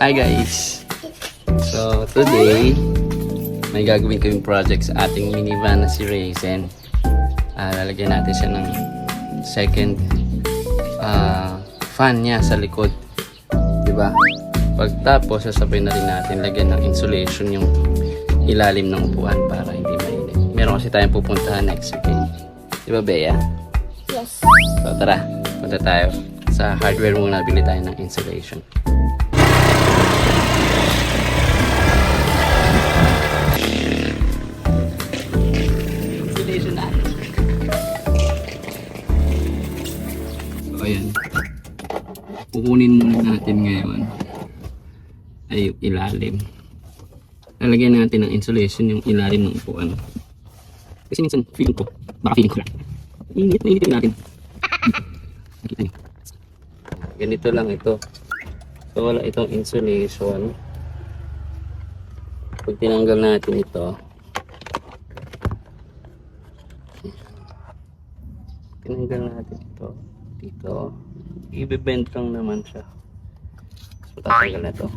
Hi guys! So today, may gagawin kaming project sa ating minivan na si Raisin. Lalagyan natin siya ng second fan niya sa likod. Diba? Pagtapos, sasabay na rin natin lagyan ng insulation yung ilalim ng upuan para hindi mainit. Meron kasi tayong pupuntahan next week. Diba, Bea? Yes. So tara, punta tayo. Sa hardware muna, bili tayo ng insulation. Insulation natin. So ayan. Kukunin muna natin ngayon ay yung ilalim. Lalagyan natin ng insulation yung ilalim ng upuan. Kasi minsan feeling ko, baka feeling ko lang. Initin natin. Nakita nyo. Ganito lang ito. So wala itong insulation. Pag tinanggal natin ito, tinanggal natin ito dito, i-bend lang naman siya. So tatanggal na ito.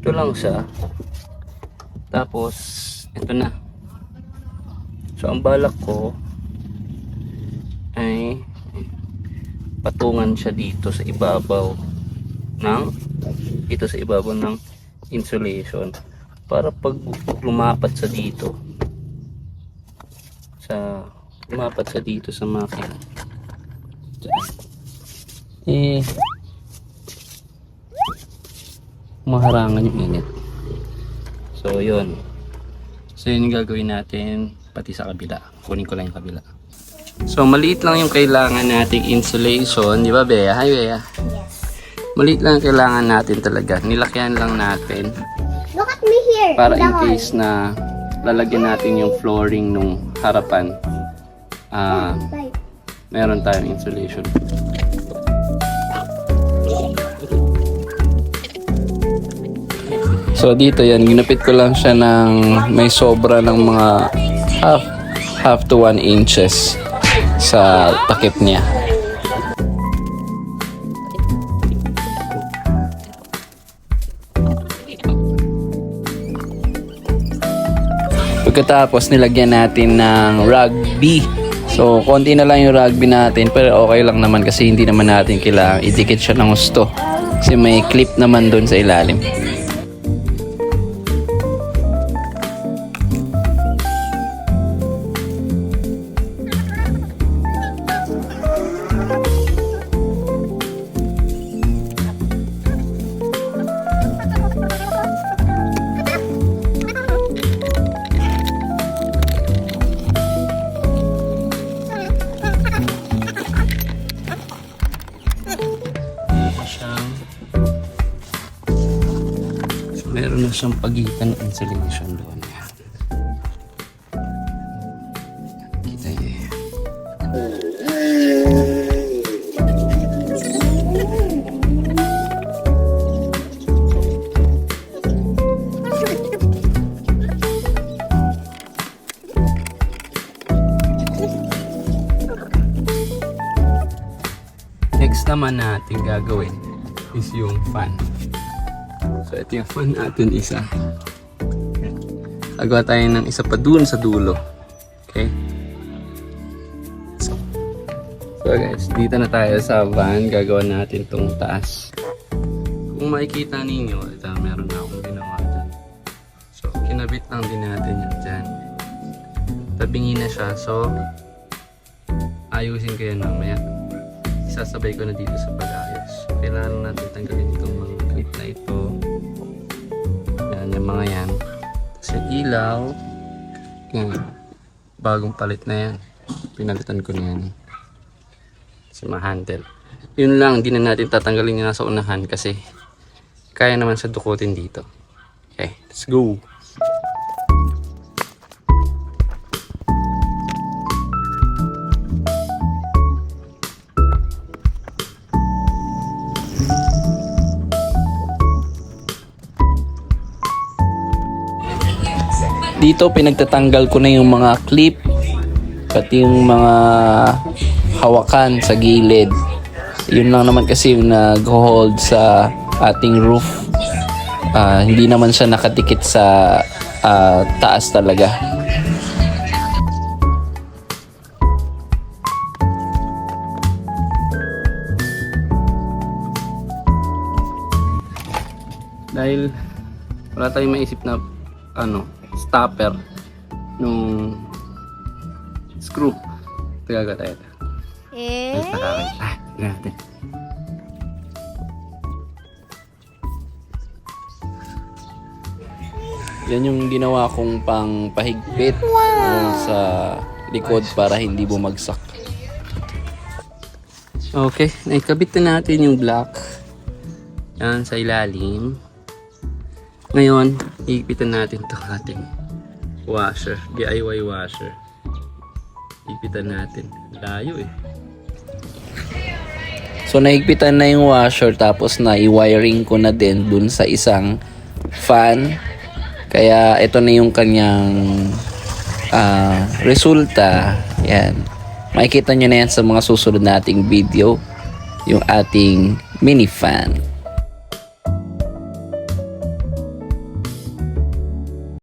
Ito lang siya. Tapos ito na. So ang balak ko ay patungan siya dito sa ibabaw ng insulation para pag lumapat sa dito sa makina maharangan yung init. So yun yung gagawin natin pati sa kabila. Kunin ko lang yung kabila. So maliit lang yung kailangan nating insulation, di ba Bea? Hi Bea. Yes. Maliit lang kailangan natin talaga. Nilakyan lang natin Look at me here. para in the in hall. case na lalagyan natin yung flooring nung harapan. Bye. Meron tayong insulation. So dito yan, ginapit ko lang siya ng may sobra ng mga half to 1 inches sa takip niya. Pagkatapos nilagyan natin ng rugby. So konti na lang yung rugby natin pero okay lang naman kasi hindi naman natin kailangan idikit siya ng gusto. Kasi may clip naman doon sa ilalim. Meron na siyang pagitan ng insulation doon. Kita niyo. Next naman natin gagawin is yung fan. So ito yung fan natin isa. Gagawa tayo ng isa pa dun sa dulo. Okay? So guys, dito na tayo sa van. Gagawa natin tong taas. Kung makikita ninyo, ito meron na akong ginawa dyan. So kinabit lang din natin yan dyan. Tabingin na siya. So ayusin ko yan mamaya. Isasabay ko na dito sa pag-ayos. Kailangan natin tanggalin itong mga clip na ito. Yung mga yan. Tapos yung ilaw. Yan. Bagong palit na yan. Pinalitan ko na yan. Sa mga handle. Yun lang. Hindi na natin tatanggalin yung nasa unahan kasi kaya naman sa dukutin dito. Okay. Let's go. Dito pinagtatanggal ko na yung mga clip pati yung mga hawakan sa gilid. Yun lang naman kasi yung nag-hold sa ating roof. Hindi naman siya nakadikit sa taas talaga. Dahil wala tayong maisip na stopper nung screw. Tagaga tayo. Tignan natin. Yan yung ginawa kong pang pahigpit sa likod para hindi bumagsak. Okay, naikabit na natin yung block. Yan sa ilalim. Ngayon, higpitan natin to ating washer, DIY washer. Higpitan natin. Layo eh. So nahigpitan na yung washer tapos na i-wiring ko na din dun sa isang fan. Kaya ito na yung kanyang resulta. Yan. Makikita nyo na yan sa mga susunod nating video. Yung ating mini fan.